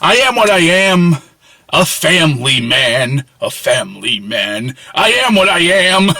I am what I am. A family man. A family man. I am what I am.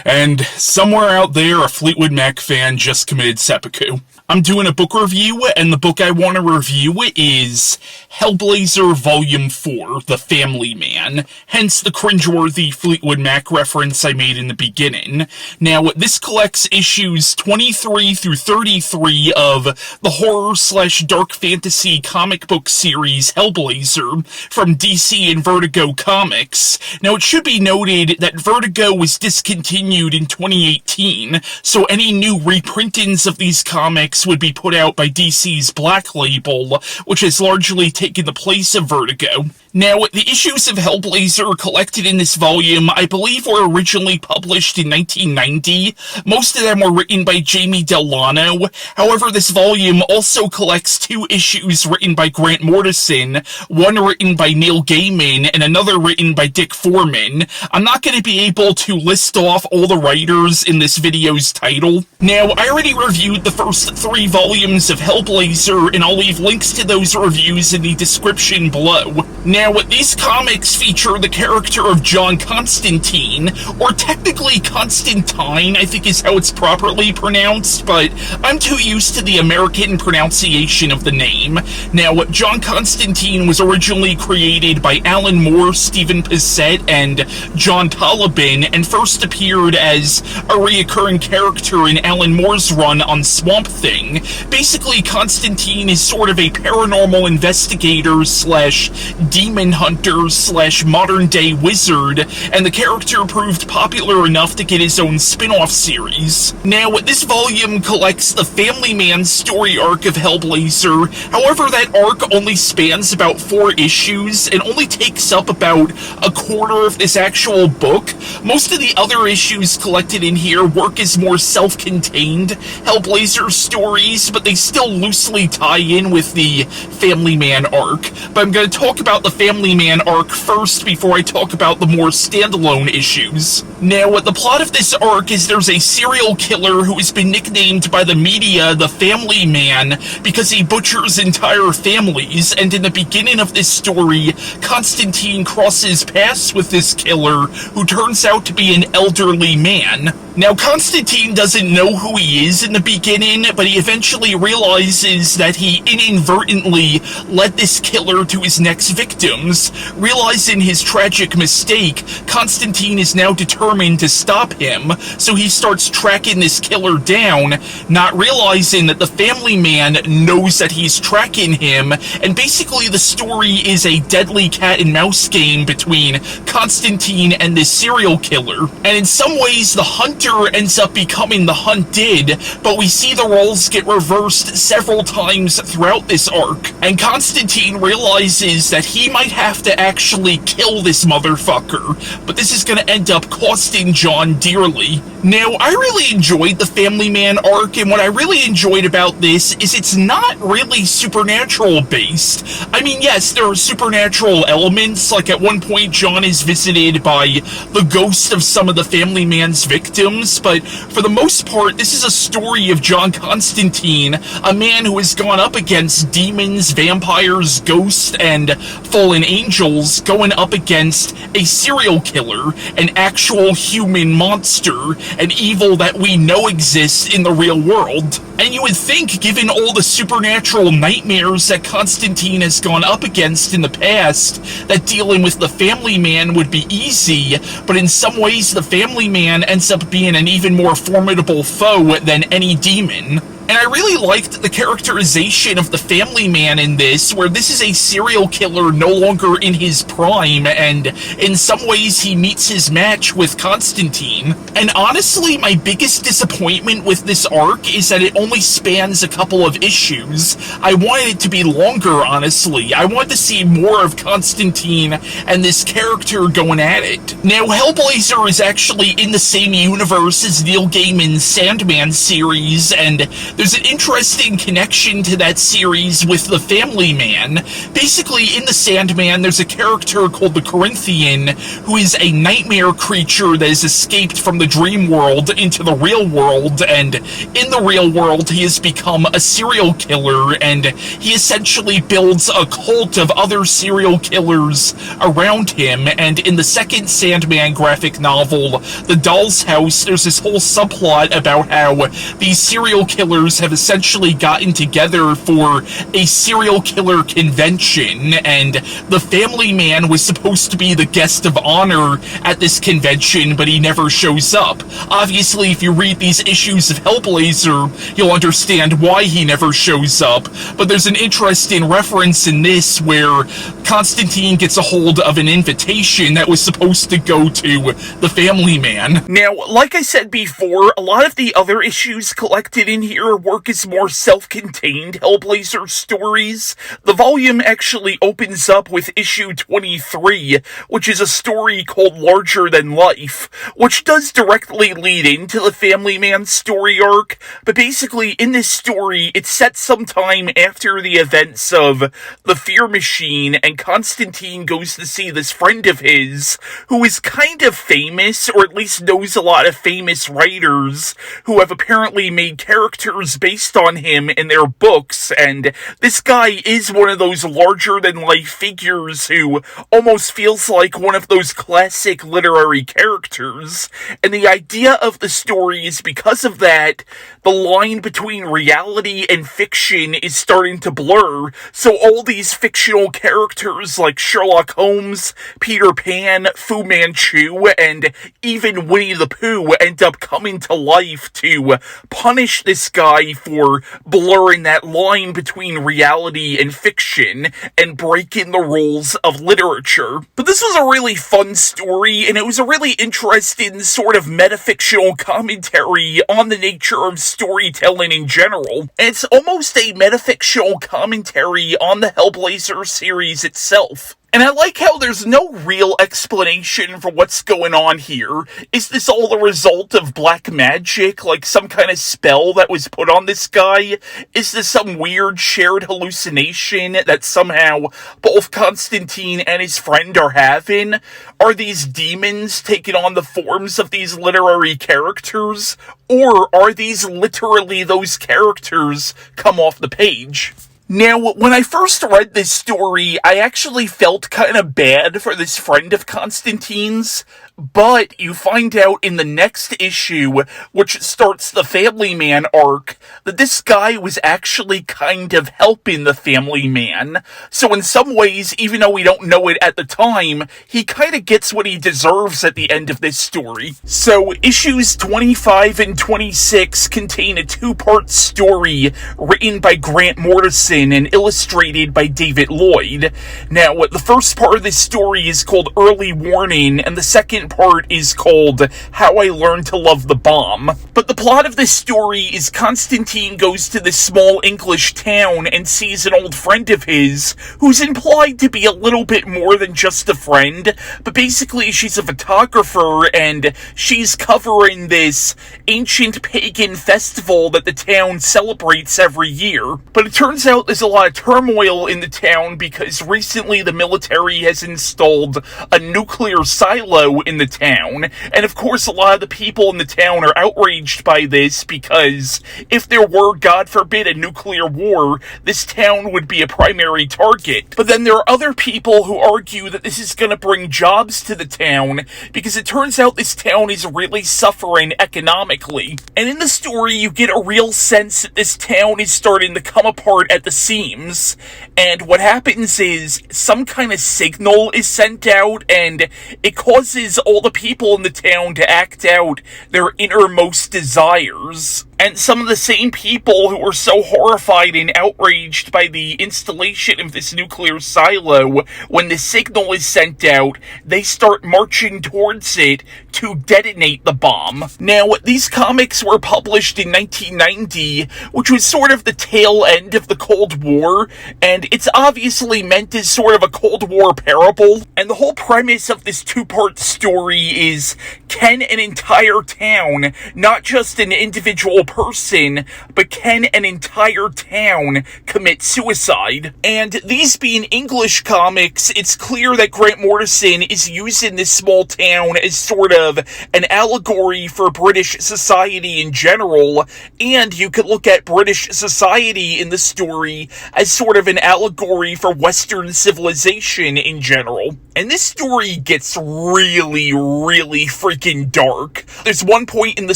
And somewhere out there, a Fleetwood Mac fan just committed seppuku. I'm doing a book review, and the book I want to review is Hellblazer Volume 4, The Family Man, hence the cringeworthy Fleetwood Mac reference I made in the beginning. Now, this collects issues 23 through 33 of the horror/dark fantasy comic book series Hellblazer from DC and Vertigo Comics. Now, it should be noted that Vertigo was discontinued in 2018, so any new reprintings of these comics would be put out by DC's Black Label, which has largely taken the place of Vertigo. Now, the issues of Hellblazer collected in this volume, I believe, were originally published in 1990. Most of them were written by Jamie Delano. However, this volume also collects 2 issues written by Grant Morrison, one written by Neil Gaiman, and another written by Dick Foreman. I'm not going to be able to list off all the writers in this video's title. Now, I already reviewed the first 3 volumes of Hellblazer, and I'll leave links to those reviews in the description below. Now, these comics feature the character of John Constantine, or technically Constantine, I think is how it's properly pronounced, but I'm too used to the American pronunciation of the name. Now, John Constantine was originally created by Alan Moore, Stephen Bissett, and John Tolibin, and first appeared as a reoccurring character in Alan Moore's run on Swamp Thing. Basically, Constantine is sort of a paranormal investigator/demon hunter/modern-day wizard, and the character proved popular enough to get his own spin-off series. Now, this volume collects the Family Man story arc of Hellblazer. However, that arc only spans about 4 issues and only takes up about a quarter of this actual book. Most of the other issues collected in here work as more self-contained Hellblazer stories, but they still loosely tie in with the Family Man arc. But I'm going to talk about the Family Man arc first before I talk about the more standalone issues. Now, the plot of this arc is there's a serial killer who has been nicknamed by the media the Family Man because he butchers entire families, and in the beginning of this story, Constantine crosses paths with this killer who turns out to be an elderly man. Now, Constantine doesn't know who he is in the beginning, but he eventually realizes that he inadvertently led this killer to his next victims. Realizing his tragic mistake, Constantine is now determined to stop him, so he starts tracking this killer down, not realizing that the Family Man knows that he's tracking him, and basically the story is a deadly cat-and-mouse game between Constantine and this serial killer. And in some ways, the hunter ends up becoming the hunted, but we see the roles get reversed several times throughout this arc, and Constantine realizes that he might have to actually kill this motherfucker, but this is going to end up costing John dearly. Now, I really enjoyed the Family Man arc, and what I really enjoyed about this is it's not really supernatural based. I mean, yes, there are supernatural elements, like at one point John is visited by the ghost of some of the Family Man's victims, but for the most part, this is a story of John Constantine, a man who has gone up against demons, vampires, ghosts, and fallen angels, going up against a serial killer, an actual human monster, an evil that we know exists in the real world. And you would think, given all the supernatural nightmares that Constantine has gone up against in the past, that dealing with the Family Man would be easy, but in some ways the Family Man ends up being an even more formidable foe than any demon. And I really liked the characterization of the Family Man in this, where this is a serial killer no longer in his prime, and in some ways he meets his match with Constantine. And honestly, my biggest disappointment with this arc is that it only spans a couple of issues. I wanted it to be longer, honestly. I wanted to see more of Constantine and this character going at it. Now, Hellblazer is actually in the same universe as Neil Gaiman's Sandman series, and There's an interesting connection to that series with the Family Man. Basically, in the Sandman, there's a character called the Corinthian, who is a nightmare creature that has escaped from the dream world into the real world, and in the real world, he has become a serial killer, and he essentially builds a cult of other serial killers around him. And in the second Sandman graphic novel, The Doll's House, there's this whole subplot about how these serial killers have essentially gotten together for a serial killer convention, and the Family Man was supposed to be the guest of honor at this convention, but he never shows up. Obviously, if you read these issues of Hellblazer, you'll understand why he never shows up, but there's an interesting reference in this where Constantine gets a hold of an invitation that was supposed to go to the Family Man. Now, like I said before, a lot of the other issues collected in here work as more self-contained Hellblazer stories. The volume actually opens up with issue 23, which is a story called Larger Than Life, which does directly lead into the Family Man story arc, but basically in this story, it's set sometime after the events of the Fear Machine, and Constantine goes to see this friend of his, who is kind of famous, or at least knows a lot of famous writers, who have apparently made characters based on him in their books, and this guy is one of those larger-than-life figures who almost feels like one of those classic literary characters, and the idea of the story is because of that, the line between reality and fiction is starting to blur, so all these fictional characters like Sherlock Holmes, Peter Pan, Fu Manchu, and even Winnie the Pooh end up coming to life to punish this guy for blurring that line between reality and fiction and breaking the rules of literature. But this was a really fun story, and it was a really interesting sort of metafictional commentary on the nature of storytelling in general. And it's almost a metafictional commentary on the Hellblazer series itself. And I like how there's no real explanation for what's going on here. Is this all the result of black magic, like some kind of spell that was put on this guy? Is this some weird shared hallucination that somehow both Constantine and his friend are having? Are these demons taking on the forms of these literary characters? Or are these literally those characters come off the page? Now, when I first read this story, I actually felt kind of bad for this friend of Constantine's, but you find out in the next issue, which starts the Family Man arc, that this guy was actually kind of helping the Family Man. So in some ways, even though we don't know it at the time, he kind of gets what he deserves at the end of this story. So issues 25 and 26 contain a two-part story written by Grant Morrison and illustrated by David Lloyd. Now, the first part of this story is called Early Warning, and the second part is called How I Learned to Love the Bomb. But the plot of this story is Constantine goes to this small English town and sees an old friend of his, who's implied to be a little bit more than just a friend, but basically she's a photographer and she's covering this ancient pagan festival that the town celebrates every year. But it turns out there's a lot of turmoil in the town because recently the military has installed a nuclear silo in the town, and of course a lot of the people in the town are outraged by this because if there were, God forbid, a nuclear war, this town would be a primary target. But then there are other people who argue that this is going to bring jobs to the town because it turns out this town is really suffering economically. And in the story you get a real sense that this town is starting to come apart at the seams, and what happens is some kind of signal is sent out and it causes all the people in the town to act out their innermost desires. And some of the same people who were so horrified and outraged by the installation of this nuclear silo, when the signal is sent out, they start marching towards it to detonate the bomb. Now, these comics were published in 1990, which was sort of the tail end of the Cold War, and it's obviously meant as sort of a Cold War parable. And the whole premise of this two-part story is, can an entire town, not just an individual single person, but can an entire town commit suicide? And these being English comics, it's clear that Grant Morrison is using this small town as sort of an allegory for British society in general, and you could look at British society in the story as sort of an allegory for Western civilization in general. And this story gets really, really freaking dark. There's one point in the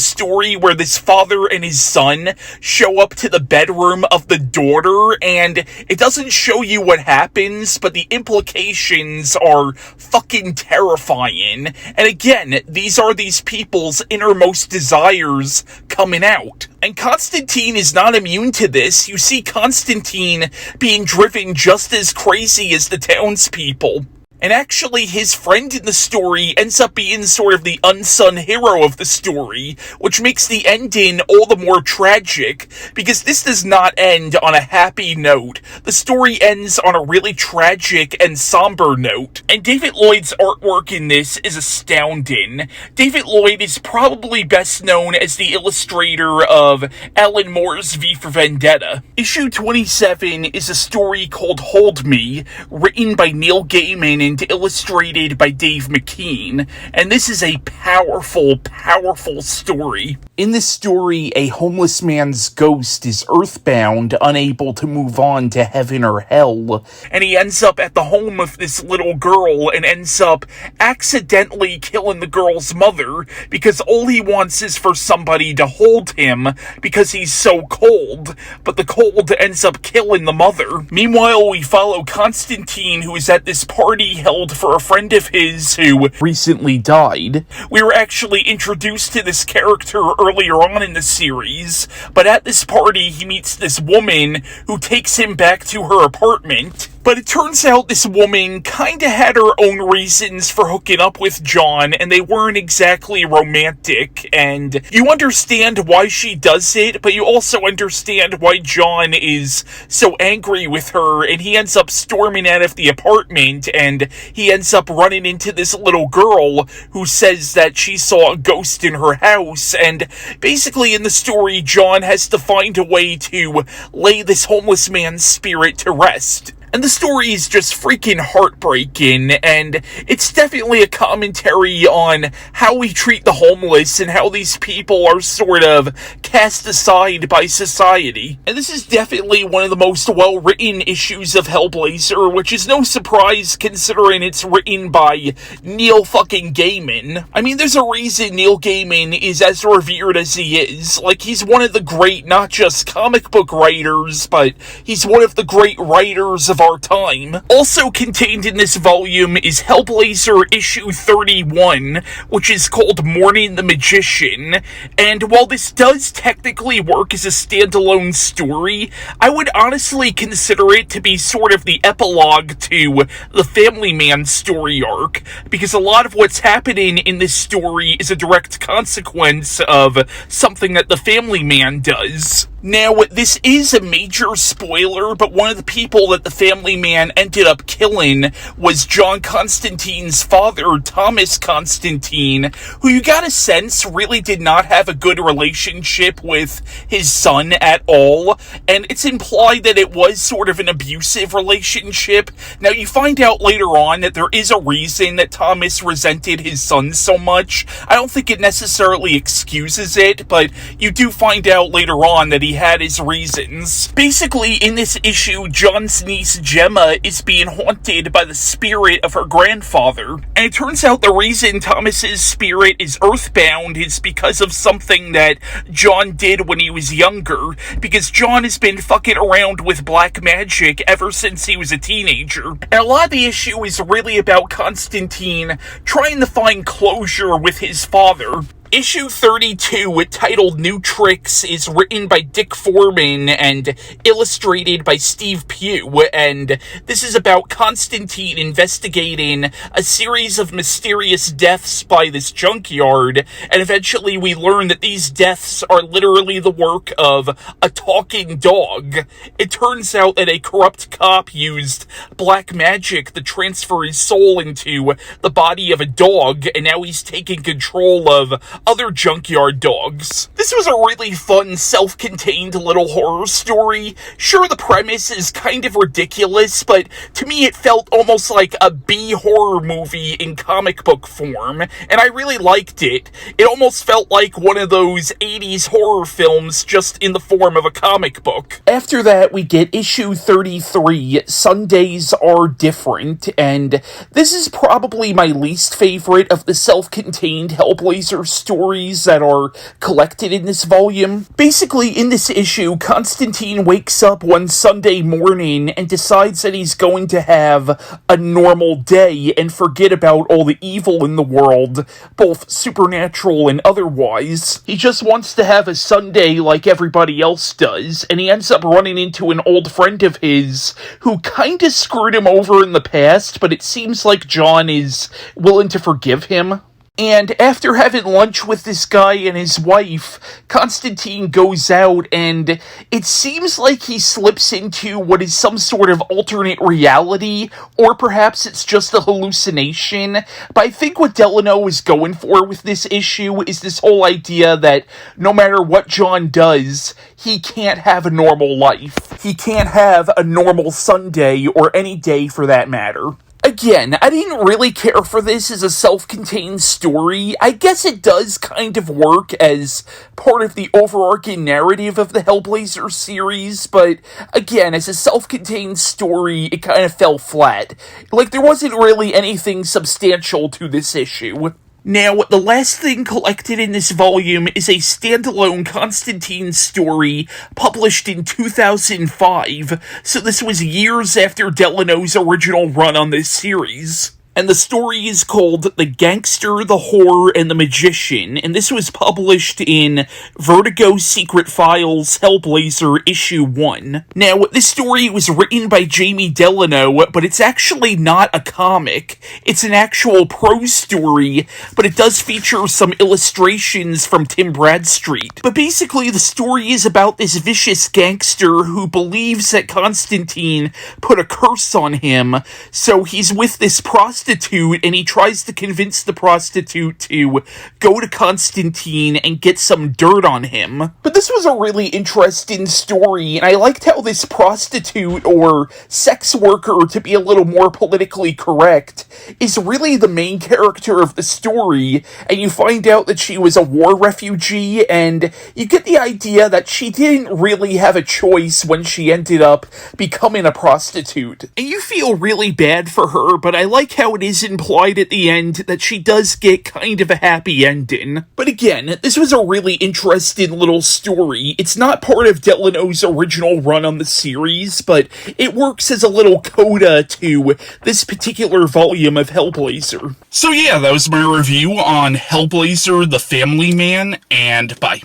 story where this father and his son show up to the bedroom of the daughter, and it doesn't show you what happens, but the implications are fucking terrifying. And again, these are these people's innermost desires coming out. And Constantine is not immune to this. You see Constantine being driven just as crazy as the townspeople. And actually, his friend in the story ends up being sort of the unsung hero of the story, which makes the ending all the more tragic, because this does not end on a happy note. The story ends on a really tragic and somber note. And David Lloyd's artwork in this is astounding. David Lloyd is probably best known as the illustrator of Alan Moore's V for Vendetta. Issue 27 is a story called Hold Me, written by Neil Gaiman and illustrated by Dave McKean, and this is a powerful, powerful story. In this story, a homeless man's ghost is earthbound, unable to move on to heaven or hell, and he ends up at the home of this little girl and ends up accidentally killing the girl's mother because all he wants is for somebody to hold him because he's so cold, but the cold ends up killing the mother. Meanwhile, we follow Constantine, who is at this party held for a friend of his who recently died. We were actually introduced to this character earlier on in the series, but at this party he meets this woman who takes him back to her apartment. But it turns out this woman kinda had her own reasons for hooking up with John, and they weren't exactly romantic, and you understand why she does it, but you also understand why John is so angry with her, and he ends up storming out of the apartment, and he ends up running into this little girl who says that she saw a ghost in her house, and basically in the story, John has to find a way to lay this homeless man's spirit to rest. And the story is just freaking heartbreaking, and it's definitely a commentary on how we treat the homeless and how these people are sort of cast aside by society. And this is definitely one of the most well-written issues of Hellblazer, which is no surprise considering it's written by Neil fucking Gaiman. I mean, there's a reason Neil Gaiman is as revered as he is. Like, he's one of the great, not just comic book writers, but he's one of the great writers of our time. Also contained in this volume is Hellblazer issue 31, which is called Mourning the Magician, and while this does technically work as a standalone story, I would honestly consider it to be sort of the epilogue to the Family Man story arc, because a lot of what's happening in this story is a direct consequence of something that the Family Man does. Now, this is a major spoiler, but one of the people that the Family Man ended up killing was John Constantine's father, Thomas Constantine, who you got a sense really did not have a good relationship with his son at all, and it's implied that it was sort of an abusive relationship. Now, you find out later on that there is a reason that Thomas resented his son so much. I don't think it necessarily excuses it, but you do find out later on that he had his reasons. Basically, in this issue, John's niece Gemma is being haunted by the spirit of her grandfather, and it turns out the reason Thomas's spirit is earthbound is because of something that John did when he was younger, because John has been fucking around with black magic ever since he was a teenager. And a lot of the issue is really about Constantine trying to find closure with his father. Issue 32, titled New Tricks, is written by Dick Foreman and illustrated by Steve Pugh, and this is about Constantine investigating a series of mysterious deaths by this junkyard, and eventually we learn that these deaths are literally the work of a talking dog. It turns out that a corrupt cop used black magic to transfer his soul into the body of a dog, and now he's taking control of other junkyard dogs. This was a really fun, self-contained little horror story. Sure, the premise is kind of ridiculous, but to me it felt almost like a B-horror movie in comic book form, and I really liked it. It almost felt like one of those 80s horror films, just in the form of a comic book. After that, we get issue 33, Sundays Are Different, and this is probably my least favorite of the self-contained Hellblazer stories that are collected in this volume. Basically, in this issue, Constantine wakes up one Sunday morning and decides that he's going to have a normal day and forget about all the evil in the world, both supernatural and otherwise. He just wants to have a Sunday like everybody else does, and he ends up running into an old friend of his who kinda screwed him over in the past, but it seems like John is willing to forgive him. And after having lunch with this guy and his wife, Constantine goes out, and it seems like he slips into what is some sort of alternate reality, or perhaps it's just a hallucination. But I think what Delano is going for with this issue is this whole idea that no matter what John does, he can't have a normal life. He can't have a normal Sunday, or any day for that matter. Again, I didn't really care for this as a self-contained story. I guess it does kind of work as part of the overarching narrative of the Hellblazer series, but again, as a self-contained story, it kind of fell flat. Like, there wasn't really anything substantial to this issue. Now, the last thing collected in this volume is a standalone Constantine story published in 2005, so this was years after Delano's original run on this series. And the story is called The Gangster, the Whore, and the Magician, and this was published in Vertigo Secret Files Hellblazer Issue 1. Now, this story was written by Jamie Delano, but it's actually not a comic. It's an actual prose story, but it does feature some illustrations from Tim Bradstreet. But basically, the story is about this vicious gangster who believes that Constantine put a curse on him, so he's with this prostitute, and he tries to convince the prostitute to go to Constantine and get some dirt on him. But this was a really interesting story, and I liked how this prostitute, or sex worker to be a little more politically correct, is really the main character of the story, and you find out that she was a war refugee, and you get the idea that she didn't really have a choice when she ended up becoming a prostitute. And you feel really bad for her, but I like how it is implied at the end that she does get kind of a happy ending. But again, this was a really interesting little story. It's not part of Delano's original run on the series, but it works as a little coda to this particular volume of Hellblazer. So yeah, that was my review on Hellblazer, the Family Man, and bye.